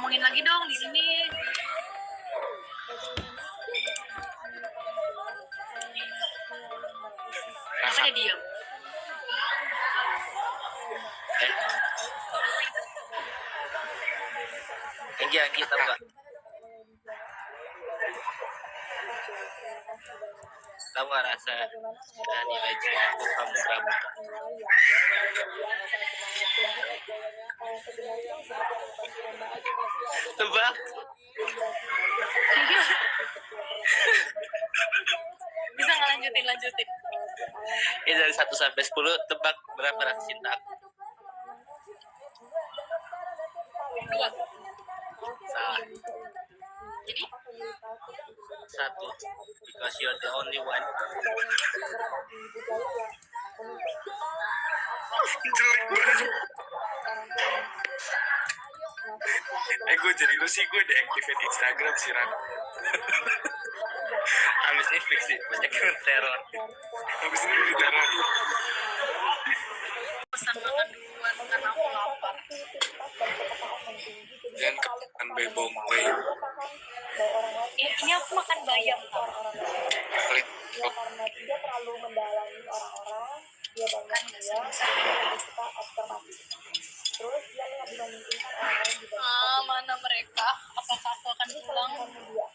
ngomongin lagi dong di sini. Masa dia diam? Anggi tau gak? Tahu gak rasa dari baju aku kamu berapa? Tebak. Bisa nggak lanjutin? Ya dari 1 sampai 10 tebak berapa rasa cinta aku? 2. Salah. Jadi 1. Because you're the only one. Jelek banget. Gue jadi lu sih, gue deactivate Instagram sih, Ran. Habis ini fix sih, banyak yang teror. Habis ini berdarah. pesan makan duluan karena aku lapar. Jangan kepikiran bebong, wey. Ini aku makan bayam kan. Pelit. Karena dia terlalu mendalami orang-orang, dia banyak dia suka observasi. Terus dia lebih mementingkan orang lain dibandingkan Mana mereka? Apakah aku akan pulang? dia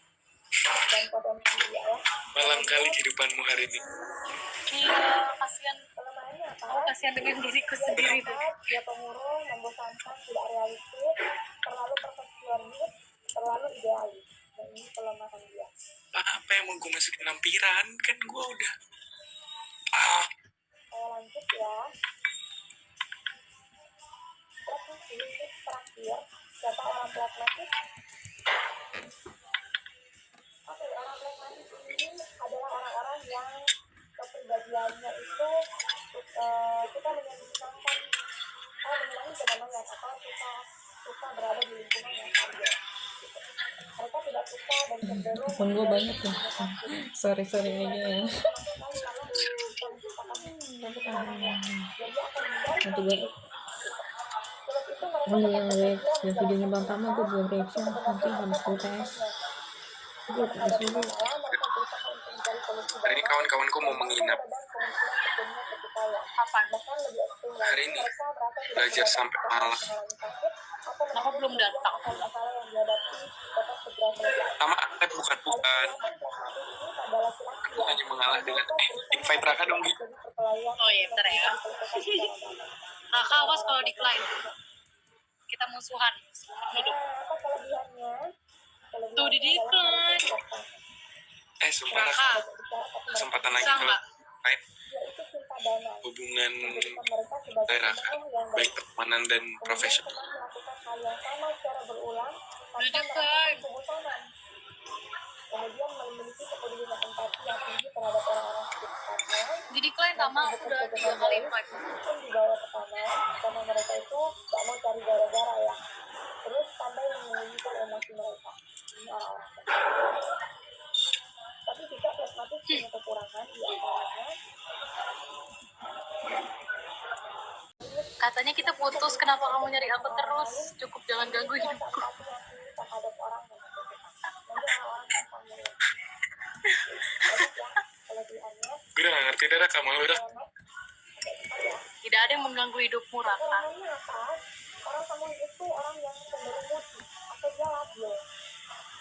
dan potensi dia ya. Malam kali kehidupanmu hari ini. Iya, kasihan. Kelemahannya apa? Aku kasihan dengan diriku sendiri. Dia pemurung, membosankan, tidak realistis, terlalu perfeksionis, terlalu idealis. Dan ini kelemahan dia. Apa yang mau gue masukin lampiran? Kan gue udah. Saya lanjut ya. Ini terakhir, siapa orang pragmatis? Oke, orang pragmatis ini adalah orang-orang yang kepribadiannya itu kita menyenangkan menyenangi kedamaian atau suka berada di lingkungan yang stabil. Mereka tidak suka dan cenderung Telepon gue banyak ya. sorry aja ya. Nanti gue yang videonya Bang Tama gue belum reaction, nanti habis UTS gue tulis dulu. Hari ini kawan-kawanku mau menginap. Kapan? Hari ini belajar sampai malam. Aku belum datang. Sama Atlet bukan. Aku hanya mengalah dengan invite Raka dong gitu. Oh iya, bentar ya. Raka, awas kalau decline. Kita musuhan. Hidup. Tuh di decline. Sumpah Raka, Raka, kesempatan lagi bisa kalau nggak? invite hubungan dari Raka, baik pertemanan dan profesional. Udah decline. Kemudian memiliki kepedulian empati yang tinggi terhadap orang-orang sekitarnya. Di decline sama udah 3 kali invite. Pun dibawa ke sana karena mereka itu gak mau cari gara-gara ya. Terus sampai menyembunyikan emosi mereka. Ini orang-orang. Tapi juga pragmatis punya kekurangan di antaranya. Katanya kita putus, kenapa kamu nyari aku terus? Cukup jangan ganggu hidupku. Terhadap orang yang membutuhkan. Nanti orang-orang yang panggil. Kelebihannya. Gue udah gak ngerti dah Raka, malu dah. Tidak ada yang mengganggu hidupmu, Raka. Kekurangannya apa? Orang sama itu orang yang cenderung moody atau dia labil.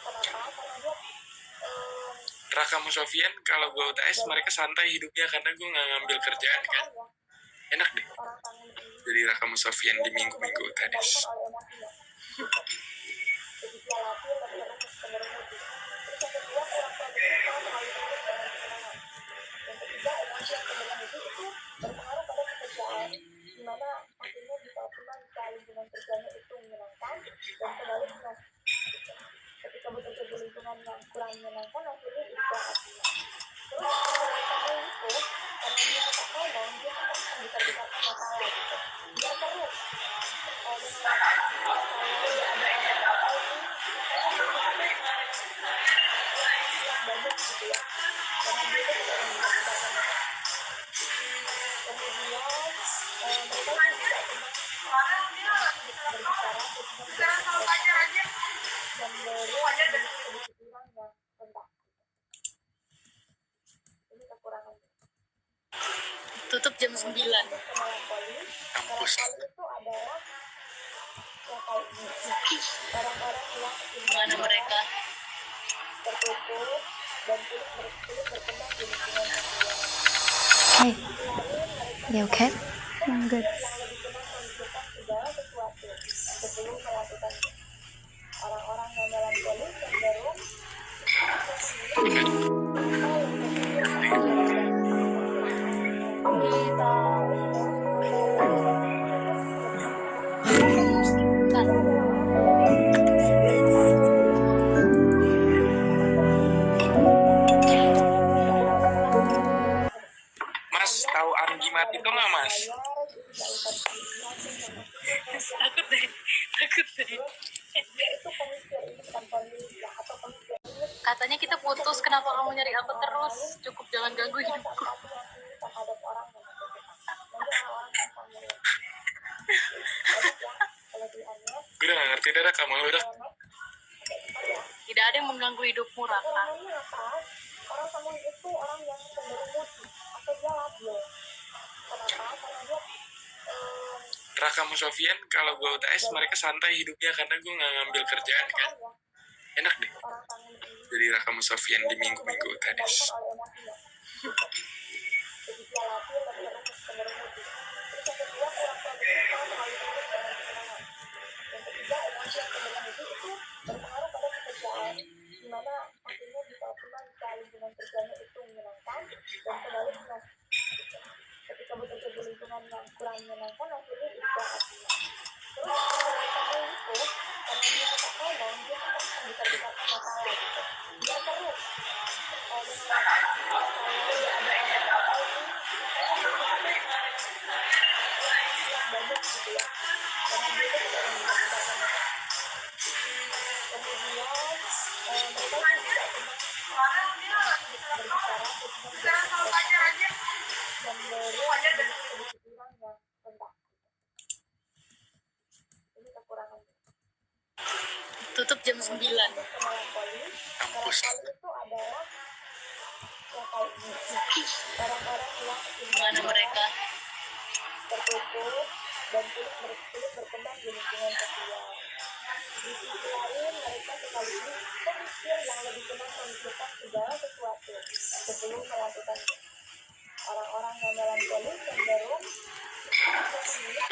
Kenapa? Karena dia Raka sama Sofian, kalau gue UTS mereka santai hidupnya karena gue gak ngambil kerjaan kan. Enak deh. orang sangat Jadi Raka sama Sofian di minggu-minggu UTS. oleh emosinya. Jadi dia labil dan cenderung moody. Terus yang kedua kurang produktif karena terlalu sibuk dengan kesenangan. Yang ketiga emosi yang cenderung moody itu berpengaruh pada pekerjaan, di mana akhirnya bisa optimal jika lingkungan kerjanya itu menyenangkan dan sebaliknya. Ketika bekerja di lingkungan yang kurang menyenangkan, akhirnya jadi kurang optimal. Terus kalau itu karena dia suka ngomong, dia suka membesar-besarkan masalah gitu. Dia terus kalau dia ada yang banyak gitu ya, karena dia itu tidak membesar-besarkan masalah. Kemudian mereka itu juga cuma berbicara kekurangan. Tutup jam 9. Melankoli Kampus. itu adalah ya kayak orang-orang yang Mana mereka? tertutup dan sulit berkembang di lingkungan sosial. Hey, Lalu mereka you okay? yang I'm good. lebih senang memikirkan segala sesuatu sebelum melakukannya. Orang-orang yang melankoli cenderung Mas, tahu Anggi mati itu nggak, Mas? Takut deh. Katanya kita putus, kenapa kamu nyari aku terus? Cukup jangan ganggu hidupku. Gue udah gak ngerti dah kamu udah. Tidak ada yang mengganggu hidupmu, Raka. Orang Samuel itu orang yang cenderung moody atau dia labil. Kenapa? Karena dia Raka sama Sofian kalau gue UTS mereka santai hidupnya karena gue nggak ngambil kerjaan kan. Enak deh. orang Samuel ini Jadi Raka sama Sofian di minggu-minggu UTS. oleh emosinya. Jadi dia labil dan cenderung moody. Terus yang kedua kurang produktif karena terlalu sibuk dengan kesenangan. Yang ketiga emosi yang cenderung moody itu berpengaruh pada pekerjaan, di mana akhirnya bisa optimal jika lingkungan kerjanya itu menyenangkan dan sebaliknya. Ketika bekerja di lingkungan yang kurang menyenangkan, akhirnya tidak optimal. Terus kamu itu karena dia suka ngomong, dia suka membesar-besarkan masalah gitu. Dia terus yang banyak gitu ya. Karena dia itu suka membesar-besarkan masalah. Kemudian mereka itu juga berbicara dan kedisiplinan yang rendah. Ini kekurangannya. Tutup jam 9. Melankoli Kampus. itu adalah ya kayak orang-orang yang Mana mereka? tertutup dan sulit berkembang di lingkungan sosial. Di sisi lain, mereka sekaligus pemikir yang lebih senang memikirkan segala sesuatu sebelum melakukannya. Orang-orang yang melankoli cenderung pesimis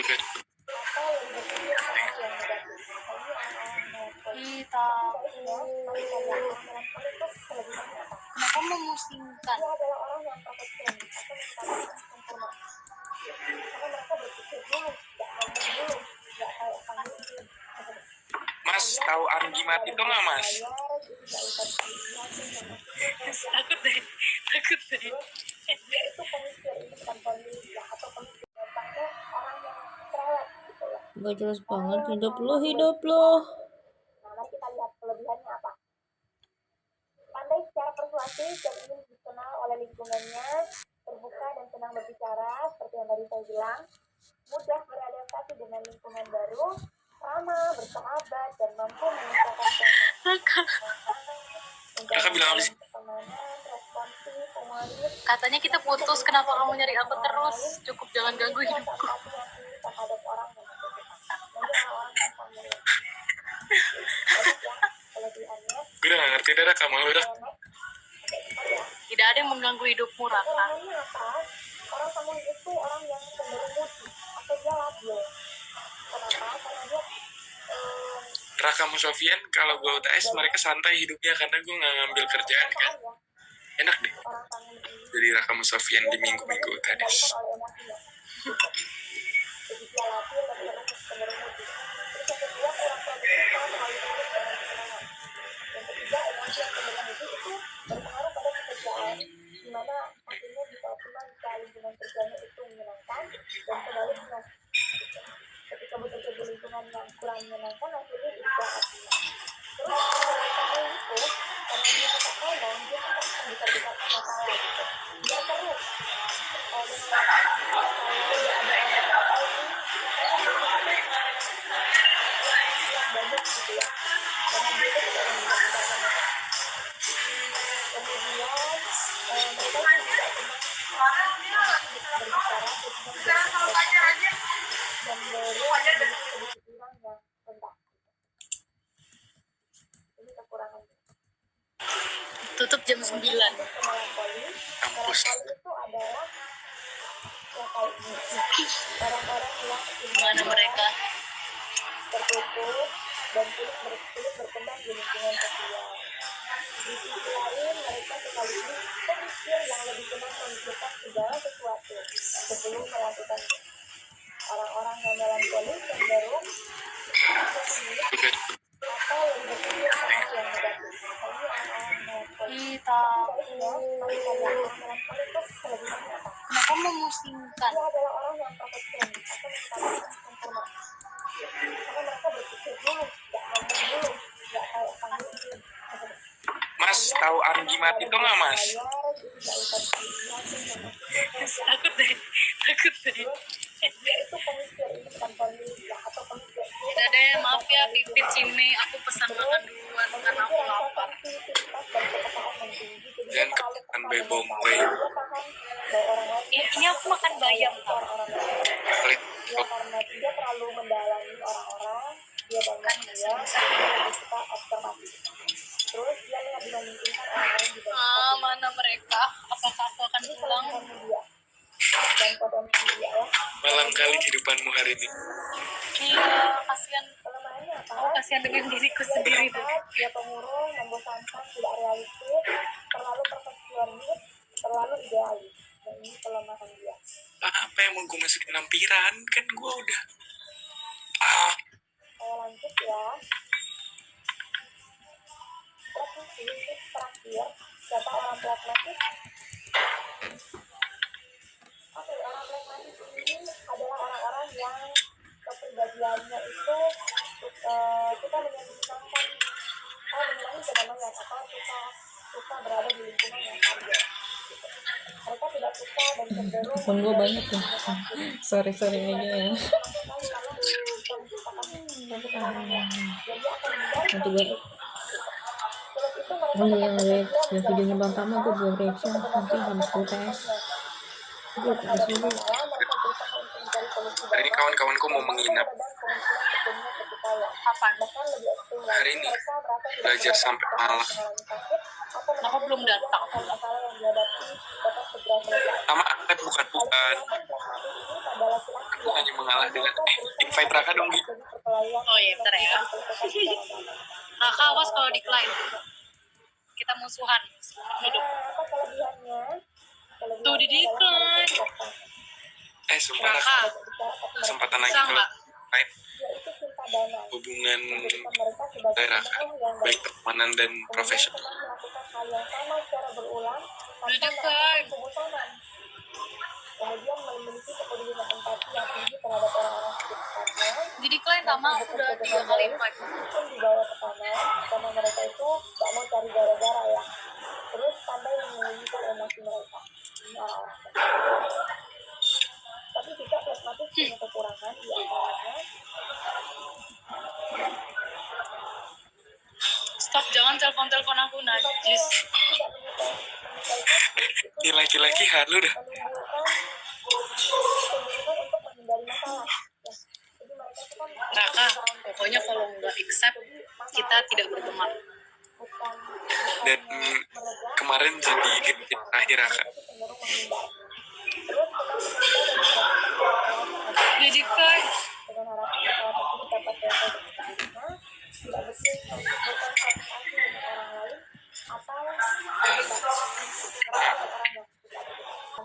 atau yang berpikir ke arah yang negatif. Nah, ini orang-orang melankoli. Kita. Sebaliknya, mereka yang melankoli itu kelebihannya apa? Kenapa memusingkan? Dia adalah orang yang perfeksionis atau menciptakan sempurna. Karena mereka berpikir dulu, gak ngomong dulu, gak kayak kamu ini. Mas, tahu Anggi mati itu nggak, Mas? Takut deh. Dia itu pemikir, ini bukan pemikir atau pemikir gampangnya orang yang cerewet gitu ya. Gak jelas banget hidup lo. Nah, mari kita lihat kelebihannya apa. Pandai secara persuasif dan ingin dikenal oleh lingkungannya, terbuka dan senang berbicara, seperti yang tadi saya bilang, mudah beradaptasi dengan lingkungan baru, ramah, bersahabat, dan mampu meningkatkan Kakak bilang apa sih? pertemanan, responsif, humoris, Katanya kita putus, kenapa kamu nyari aku terus? Cukup jangan ganggu punya hidupku. empati yang tinggi terhadap orang yang membutuhkan. Nanti orang-orang yang sama ya. Banyak ya kelebihannya. Gue udah gak ngerti dah kamu udah. Tidak ada yang mengganggu hidupmu, Raka. Kekurangannya apa? Orang Samuel itu orang yang cenderung moody atau dia labil. Kenapa? Karena dia Raka sama Sofian kalau gue UTS mereka santai hidupnya karena gue nggak ngambil kerjaan kan. Enak deh. orang Samuel ini Jadi Raka sama Sofian di minggu-minggu UTS. dikendalikan oleh emosinya. Jadi dia labil dan cenderung moody. Terus yang kedua kurang produktif karena terlalu sibuk dengan kesenangan. Yang ketiga emosi yang cenderung moody itu berpengaruh pada pekerjaan, di mana akhirnya bisa optimal jika lingkungan kerjanya itu menyenangkan dan sebaliknya. Ketika bekerja di lingkungan yang kurang menyenangkan, akhirnya tidak optimal. Terus kamu itu karena dia suka ngomong, dia suka membesar-besarkan masalah gitu. Dia terus yang banyak gitu ya. Karena dia itu tidak membesar-besarkan masalah. Kemudian mereka itu juga 9. Melankoli. Kampus. Melankoli itu adalah ya kayak ini. Orang-orang yang Mana mereka? tertutup dan sulit berkembang di lingkungan sosial. Di sisi lain, mereka sekaligus pemikir yang lebih senang memikirkan segala sesuatu sebelum melakukannya. Orang-orang yang melankolis cenderung Udah. atau lebih berpikir hal yang negatif. Ini orang-orang melankolis. Kita. Sebaliknya, mereka yang melankolis itu kelebihannya apa? Kenapa memusingkan? Dia adalah orang yang perfeksionis atau mentalitas sempurna. Karena mereka berpikir dulu, nggak ngomong dulu, nggak kayak panggil dulu. Mas, tahu Anggi Mati itu nggak, Mas? Takut deh. Dia itu pemikir, ini bukan pemikir atau pemikir. Udah deh, maaf ya Pipit Cime, aku pesan makan duluan karena aku lapar. Jangan kepekan bebong, weh. Ini aku makan bayam kak. Pelit. Ya karena dia terlalu mendalami orang-orang, dia banyak dia lebih suka observasi. Terus dia lebih mementingkan orang lain dibandingkan Mana mereka? Apakah aku akan pulang? dia dan potensi dia ya. Malam kali kehidupanmu hari ini. Iya, kasihan. Kelemahannya apa? Aku kasihan dengan diriku sendiri deh. Dia pemurung, membosankan, tidak realistis, terlalu perfeksionis, terlalu idealis. Dan ini kelemahan dia. Apa yang mau gue masukin lampiran? Kan gue udah. Saya lanjut ya. Ini terakhir, siapa orang pragmatis? Oke, orang pragmatis ini adalah orang-orang yang kepribadiannya itu kita menyenangkan menyenangi kedamaian atau suka berada di lingkungan yang stabil. Mereka tidak suka dan cenderung Telepon gue banyak ya. Sorry aja ya. Nanti gue yang react yang videonya Bang Tama gue belum reaction, nanti habis UTS gue tulis dulu. Hari ini kawan-kawanku mau menginap. Kapan? Hari ini belajar sampai malam. Kenapa belum datang? Sama Akad bukan. Aku hanya mengalah dengan invite Raka dong, Gi. Oh iya, bentar ya. Raka, awas kalau decline. Kita musuhan. Hidup. Apa kelebihannya? Tuh, di decline. Sumpah Raka. Kesempatan lagi Bisa kalau nggak? terkait Yaitu cinta damai. hubungan Mereka sebagai Raka, baik pertemanan dan profesional. melakukan hal yang sama secara berulang Udah decline. kebosanan. Kemudian memiliki kepedulian empati yang tinggi terhadap orang-orang sekitarnya. Di decline Tama, aku udah 3 kali invite. Pun dibawa ke sana karena mereka itu gak mau cari gara-gara ya. Terus pandai menyembunyikan emosi mereka. Ini orang-orang. Tapi juga pragmatis punya kekurangan di antaranya. Stop, jangan telepon aku, najis. Tidak menyelesaikan Ini laki-laki halu dah. menimbulkan untuk menghindari masalah. Ya. Jadi mereka itu kan Raka, pokoknya kalau nggak accept, kita tidak berteman. bukan Dan kemarin jadi game terakhir Raka. cenderung menghindar. Terus Di decline. dengan harapan masalah tersebut dapat diterima, tidak bersih menimbulkan konfrontasi dengan orang lain atau terlibat orang yang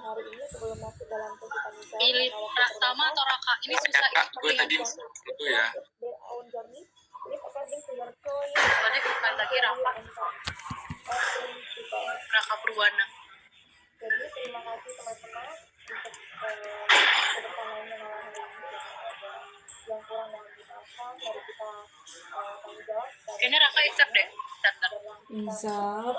hari ini sebelum masuk dalam kehidupan nikah. Pilih Tama atau Raka. Ini susah Kak, gue itu tadi itu ya. Their own journey, live according to your choice. Soalnya bukan lagi Raka. Raka Purwana. Jadi terima kasih teman-teman untuk kebersamaan malam hari ini. Yang kurang mohon dimaafkan. Mari kita tanggung jawab dan Kayaknya Raka accept deh. Bentar. Izak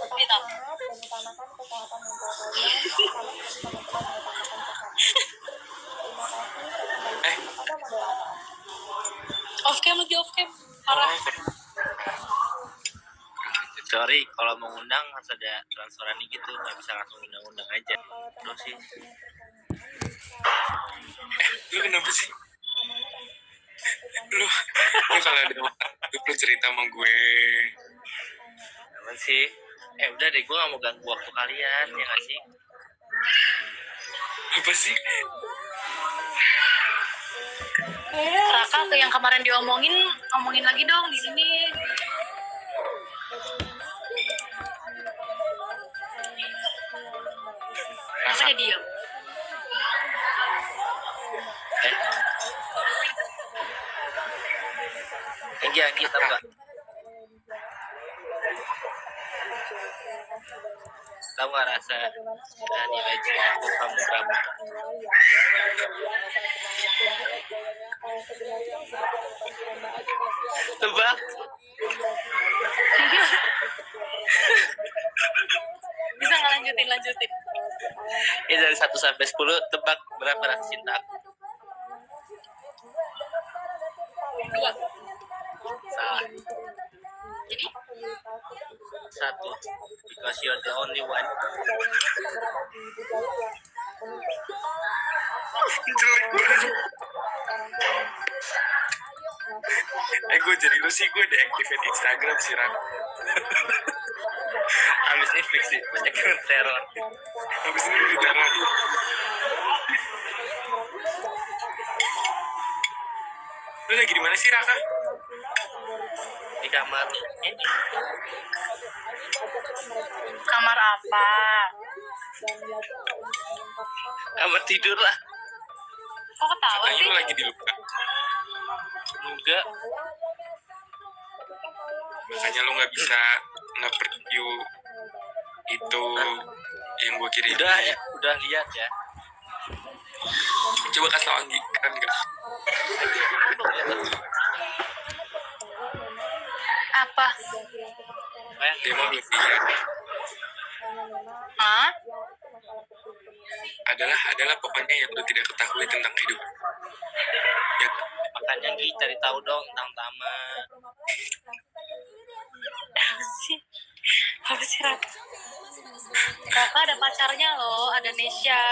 Ini tau. semangat dan utamakan kesehatan mental kalian karena nanti teman-teman mengutamakan kesehatan. Terima kasih. Ada moderator. Off cam lagi, off cam. Parah. Sorry, kalau mau ngundang harus ada transferan gitu, nggak bisa langsung undang-undang aja. Kalau Terus sih, teman-teman punya pertanyaan bisa Lu kenapa sih? lu kalau ada waktu lu cerita sama gue. Apa sih? Udah deh, gue gak mau ganggu waktu kalian, ya gak sih? Apa sih? Raka tuh yang kemarin omongin lagi dong di sini. Kenapa dia diam? Anggi tau gak? Tahu gak rasa nilai cintaku kamu kamu? Tebak. Bisa nggak lanjutin? Ini dari 1 sampai 10, tebak berapa rasa cinta aku? 2. Salah. Jadi 1. Because you're the only one. Jelek banget. Gue jadi lu sih, gue deactivate Instagram sih, Ran. Habis ini fix sih, banyak yang teror. Habis ini diteror. Lu lagi di mana sih, Raka? Di kamar. kamar apa? Kamar tidur lah. Kok ketawa Katanya sih? lu lagi di luka. Enggak. Makanya lu gak bisa nge-preview itu yang gue kirim. Udah lihat ya. Coba kasih tau Anggi, keren gak? Apa? Dia mau belum lihat. Hah? Adalah pokoknya yang lu tidak ketahui tentang hidup. Ya, Makanya Gi cari tahu dong tentang Tama. Apa sih Raka? Raka ada pacarnya loh, ada Nesya.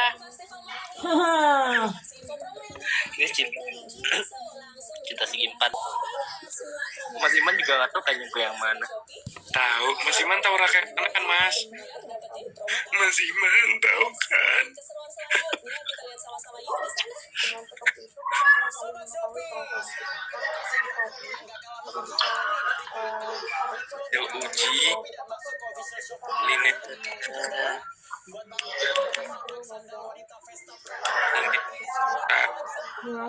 Ini cinta segi 4. Mas Iman juga gak tahu kayaknya gue yang mana. tahu. Mas Iman tahu Raka yang mana kan, Mas? Mas Iman tahu kan? Del Uji, Linet,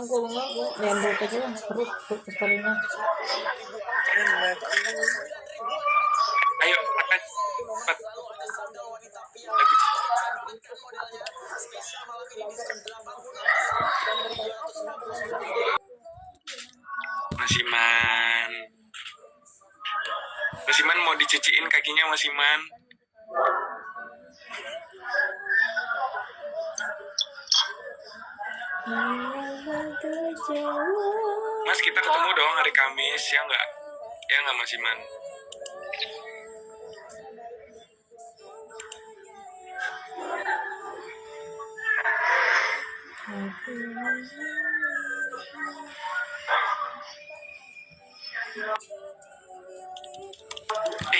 Gue nembok aja lah, perut sekalinya. ayo makan cepat. Lagu Mas Iman. Mas Iman mau dicuciin kakinya, Mas Iman. Mas, kita ketemu dong hari Kamis, ya nggak? Ya nggak, Mas Iman?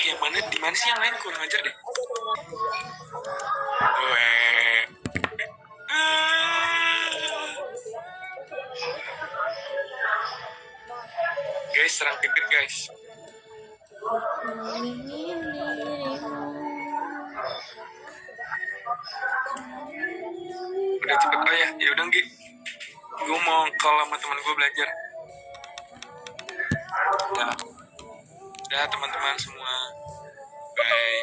Yang mana? Di mana sih yang lain? Kurang ajar deh. Weh. Guys, serang pipit guys. Udah cepet, oh ya udah Gi. Gue mau call sama teman gue belajar. Udah teman-teman semua. Bye.